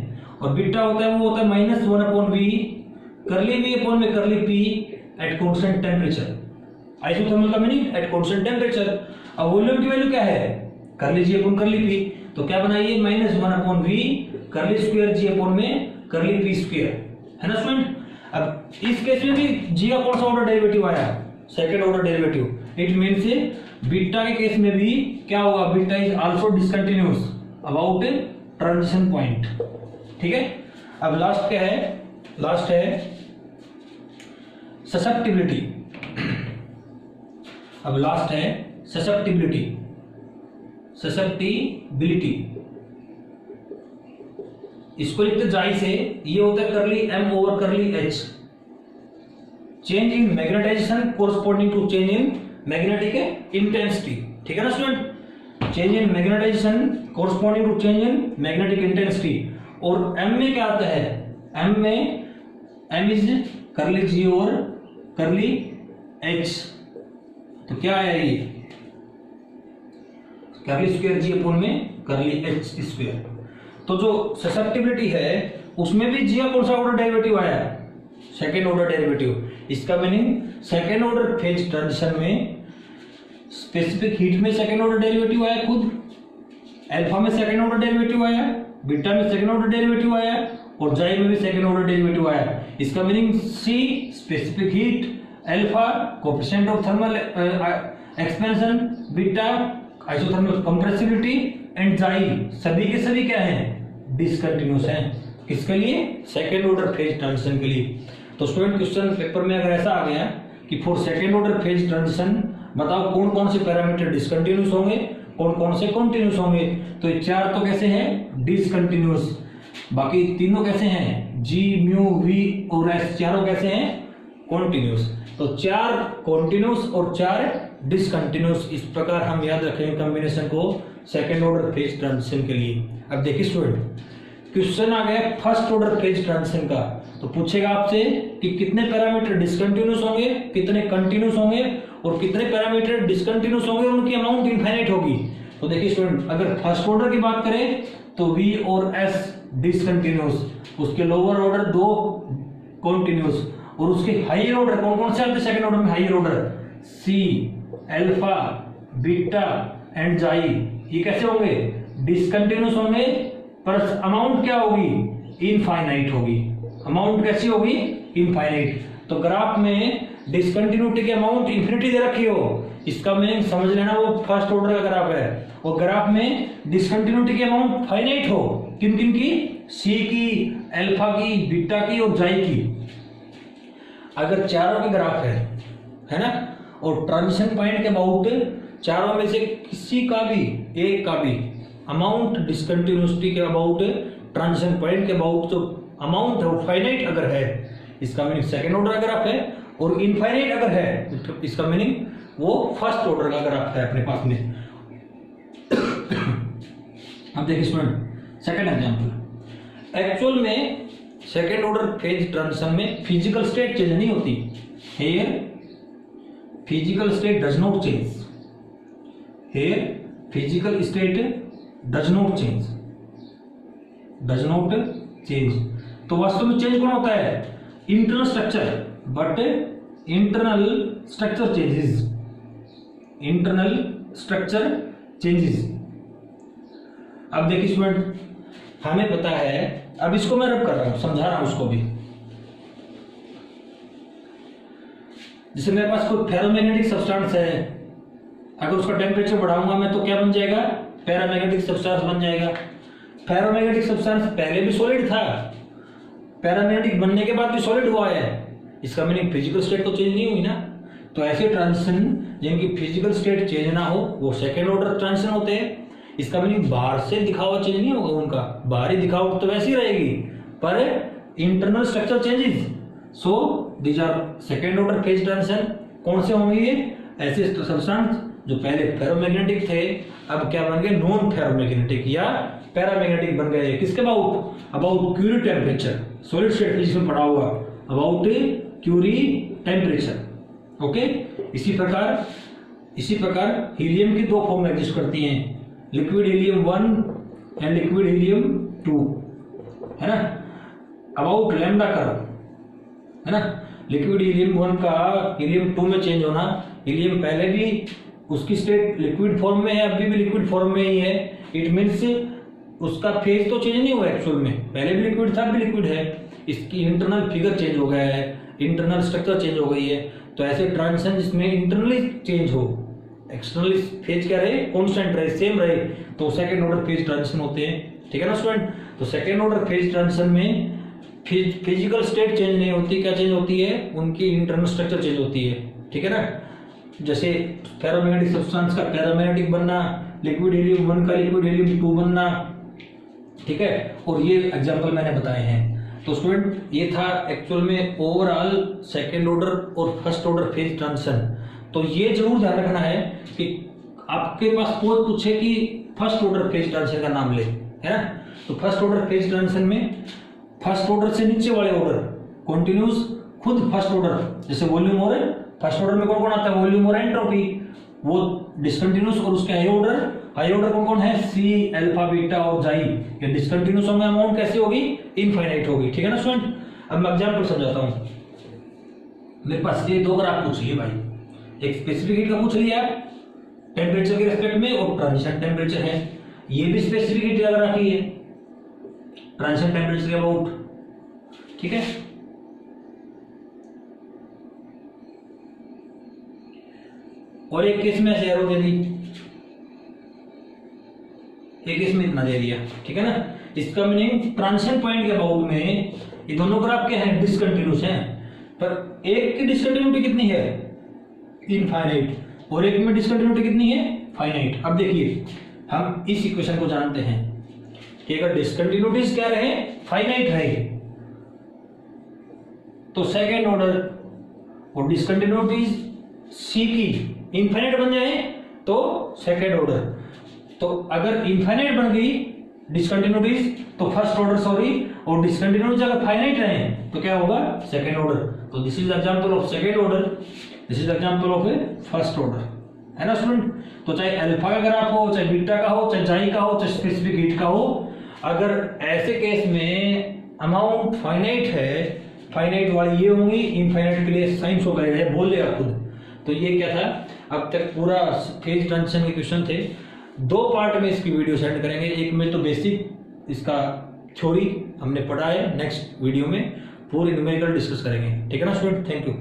और बीटा होता है वो होता है -1/v करली वी अपॉन में करली p eight constant temperature. Isothermal का मीनिंग एट कांस्टेंट टेम्परेचर। अब वॉल्यूम की वैल्यू क्या है करली जी अपॉन करली p, तो क्या बनाइए -1/v करली स्क्वायर जी अपॉन में करली p स्क्वायर, है ना स्टूडेंट। अब इस केस में भी g का कौन सा ऑर्डर डेरिवेटिव आया, second order derivative. It means beta के केस में भी क्या होगा, beta is also discontinuous about transition point, ठीक है। अब लास्ट क्या है, लास्ट है ससेप्टिबिलिटी। अब लास्ट है ससेप्टिबिलिटी, ससेप्टिबिलिटी इसको लिखते जाई से, ये होता है curly m over curly h, change in magnetisation corresponding to change in magnetic intensity, ठीक है ना student. Change in magnetisation corresponding to change in magnetic intensity. और m में क्या आता है, m में m इज करली g और करली h, तो क्या आया ये करली स्क्वायर जी अपॉन में करली h स्क्वायर। तो जो ससेप्टिबिलिटी है उसमें भी जी का कौन सा ऑर्डर डेरिवेटिव आया, सेकेंड ऑर्डर डेरिवेटिव। इसका meaning second order phase transition में स्पेसिफिक हीट में सेकेंड ऑर्डर डेरिवेटिव आया खुद, अल्फा में सेकेंड ऑर्डर डेरिवेटिव आया, बीटा में सेकेंड ऑर्डर डेरिवेटिव आया, और जाई में भी सेकेंड ऑर्डर डेरिवेटिव आया। इसका meaning C specific heat, alpha coefficient of thermal expansion, beta isothermal compressibility and chi सभी के सभी क्या हैं, डिसकंटिन्यूअस हैं। किसके लिए, सेकेंड ऑर्डर फेज ट्रांजिशन के लिए। तो स्टूडेंट क्वेश्चन पेपर में अगर ऐसा आ गया कि for second order phase transition बताओ कौन कौन से पैरामीटर डिसकंटिन्यूअस होंगे, कौन कौन से कॉन्टिन्यूअस होंगे, तो ये चार तो कैसे हैं डिसकंटिन्यूअस, बाकी तीनों कैसे हैं जी म्यू वी और एस चारों कैसे हैं कॉन्टिन्यूअस। तो चार कॉन्टिन्यूअस और चार डिसकंटिन्यूअस, इस प्रकार हम याद रखेंगे कॉम्बिनेशन को सेकेंड ऑर्डर फेज ट्रांजिशन के लिए। अब देखिए स्टूडेंट क्वेश्चन आ गया फर्स्ट ऑर्डर फेज ट्रांजिशन का, तो पूछेगा आपसे कि कितने पैरामीटर डिसकंटिन्यूअस होंगे, कितने कंटिन्यूअस होंगे, और कितने पैरामीटर डिसकंटिन्यूअस होंगे और उनकी अमाउंट इनफाइनाइट होगी। तो देखिए स्टूडेंट अगर फर्स्ट ऑर्डर की बात करें तो V और S डिसकंटिन्यूअस, उसके लोअर ऑर्डर दो कॉन्टिन्यूअस, और उसके हायर ऑर्डर कौन कौन से आते हैं सेकंड ऑर्डर में, higher order C, alpha, beta and chi, ये कैसे होंगे डिसकंटिन्यूअस होंगे, पर अमाउंट क्या होगी इनफाइनाइट होगी। अमाउंट कैसी होगी इनफाइनाइट। तो ग्राफ में डिसकंटिन्यूटी की अमाउंट इंफिनिटी दे रखी हो, इसका मीनिंग समझ लेना वो फर्स्ट ऑर्डर का ग्राफ है, और ग्राफ में डिसकंटिन्यूटी की अमाउंट फाइनाइट हो, किन किन की, सी की, अल्फा की, बीटा की और जाई की। अगर चारों के ग्राफ है ना, और ट्रांजिशन पॉइंट के अबाउट चारों में से किसी का भी एक का भी अमाउंट डिसकंटिन्यूटी के अबाउट ट्रांजिशन पॉइंट के अबाउट जो अमाउंट है वो फाइनाइट अगर है, इसका मीनिंग सेकेंड ऑर्डर का ग्राफ है, और इनफाइनाइट अगर है इसका मीनिंग वो फर्स्ट ऑर्डर का ग्राफ है अपने पास में। अब देखिए स्टूडेंट सेकेंड एग्जांपल, एक्चुअल में सेकेंड ऑर्डर फेज ट्रांजिशन में फिजिकल स्टेट चेंज नहीं होती, here physical state does not change, here physical state does not change, does not change. तो वास्तव में चेंज कौन होता है, internal structure, but internal structure changes, internal structure changes. अब देखिए स्टूडेंट हमें पता है, अब इसको मैं रब कर रहा हूं, समझा रहा हूं उसको भी, जैसे मेरे पास कोई फेरोमैग्नेटिक सब्सटेंस है, अगर उसका टेम्परेचर बढ़ाऊंगा मैं तो क्या बन जाएगा, पैरामैग्नेटिक सब्सटेंस बन जाएगा। फेरोमैग्नेटिक सब्सटेंस पहले भी सॉलिड था, पैरामैग्नेटिक बनने के बाद भी सॉलिड हुआ है, इसका मीनिंग फिजिकल स्टेट तो चेंज नहीं हुई ना। तो ऐसे ट्रांजिशन जिनकी फिजिकल स्टेट चेंज ना हो वो सेकेंड ऑर्डर ट्रांजिशन होते हैं। इसका मीनिंग बाहर से दिखावा चेंज नहीं होगा, उनका बाहरी दिखावट तो वैसी रहेगी पर internal structure changes, so these are second order phase transition. कौन से होंगे ये, ऐसे सब्सटेंस जो पहले फेरोमैग्नेटिक थे अब क्या बन गए, नॉन फेरोमैग्नेटिक या पैरामैग्नेटिक बन गए। किसके about Curie temperature, solid state physics में पढ़ा हुआ अबाउट क्यूरी टेम्परेचर। ओके, इसी प्रकार हीलियम की दो फॉर्म एग्जिस्ट करती हैं, liquid helium 1 and liquid helium 2, है ना। अबाउट लैम्डा कर्व, है ना, लिक्विड हीलियम 1 का हीलियम 2 में चेंज होना, हीलियम पहले भी उसकी स्टेट लिक्विड फॉर्म में है, अभी भी लिक्विड फॉर्म में ही है, इट मीन्स उसका फेज तो चेंज नहीं हुआ एक्चुअल में, पहले भी लिक्विड था, अभी लिक्विड है, इसकी इंटरनल फिगर चेंज हो गया है, इंटरनल स्ट्रक्चर चेंज हो गई है। तो ऐसे ट्रांजिशन जिसमें इंटरनली चेंज हो, एक्सटर्नली फेज क्या रहे, कांस्टेंट रहे, सेम रहे, तो सेकंड ऑर्डर फेज ट्रांजिशन होते हैं। ठीक है ना स्टूडेंट, तो सेकंड ऑर्डर फेज ट्रांजिशन में फिजिकल स्टेट चेंज नहीं होती, क्या चेंज होती है, उनकी इंटरनल स्ट्रक्चर चेंज होती है। ठीक है ना, जैसे फेरोमैग्नेटिक सब्सटेंस का पैरामैग्नेटिक बनना, लिक्विड हीलियम 1 का लिक्विड हीलियम 2 बनना। ठीक है, और ये एग्जांपल मैंने बताए हैं। तो स्टूडेंट ये था एक्चुअल में ओवरऑल सेकेंड ऑर्डर और फर्स्ट ऑर्डर फेज ट्रांजिशन। तो ये जरूर ध्यान रखना है कि आपके पास कोई पूछे कि फर्स्ट ऑर्डर फेज ट्रांजिशन का नाम ले, है ना। तो फर्स्ट ऑर्डर फेज ट्रांजिशन में फर्स्ट ऑर्डर से नीचे वाले ऑर्डर कॉन्टिन्यूस खुद फर्स्ट ऑर्डर, जैसे वॉल्यूम और फर्स्ट ऑर्डर में कौन कौन आता है, वॉल्यूम और एंट्रोपी, वो डिसकंटिन्यूस, और उसके हाई ऑर्डर कौन कौन है, सी, अल्फा, बीटा और जाई, ये डिसकंटिन्यूस होंगे, अमाउंट कैसी होगी, इनफाइनाइट होगी। ठीक है ना स्टूडेंट, अब मैं एग्जांपल समझाता हूँ। मेरे पास ये दो ग्राफ पूछ लिए भाई, एक स्पेसिफिक हीट का पूछ लिया टेम्परेचर के रेस्पेक्ट में, और ट्रांजिशन टेम्परेचर है, ये भी स्पेसिफिक हीट लगा रखी है ट्रांजिशन टेम्परेचर के अबाउट। ठीक है, और एक केस में ऐसे एरो दे दी, एक केस में इतना दे दिया। ठीक है ना, इसका मीनिंग ट्रांजिशन पॉइंट के अबाउट में ये दोनों ग्राफ क्या है, डिसकंटिन्यूस हैं, पर एक की डिसकंटिन्यूटी कितनी है, इनफाइनाइट, और एक में डिसकंटिन्यूटी कितनी है, फाइनाइट। अब देखिए हम इस इक्वेशन को जानते हैं कि अगर डिसकंटिन्यूटीज क्या रहे, फाइनाइट रहे, तो सेकेंड ऑर्डर, और डिसकंटिन्यूटीज सी की इनफाइनाइट बन जाए तो सेकेंड ऑर्डर। तो अगर इनफाइनाइट बन गई डिसकंटिन्यूटीज तो फर्स्ट ऑर्डर सॉरी, और डिसकंटिन्यूटीज अगर फाइनाइट रहे तो क्या होगा, सेकेंड ऑर्डर। तो this is example of second order, this is example of A first order, है ना स्टूडेंट। तो चाहे अल्फा का ग्राफ हो, चाहे बीटा का हो, चाहे जाई का हो, चाहे स्पेसिफिक हीट का हो, अगर ऐसे केस में अमाउंट फाइनाइट है, फाइनाइट वाली ये होंगी, इनफाइनाइट के लिए साइन शो करेगा, बोल देगा खुद। तो ये क्या था, अब तक पूरा फेज ट्रांजिशन के क्वेश्चन थे, दो पार्ट में इसकी वीडियो सेंड करेंगे। एक में तो बेसिक इसका थ्योरी हमने पढ़ा है, नेक्स्ट वीडियो में पूरी न्यूमेरिकल डिस्कस करेंगे। ठीक है ना स्टूडेंट, थैंक यू।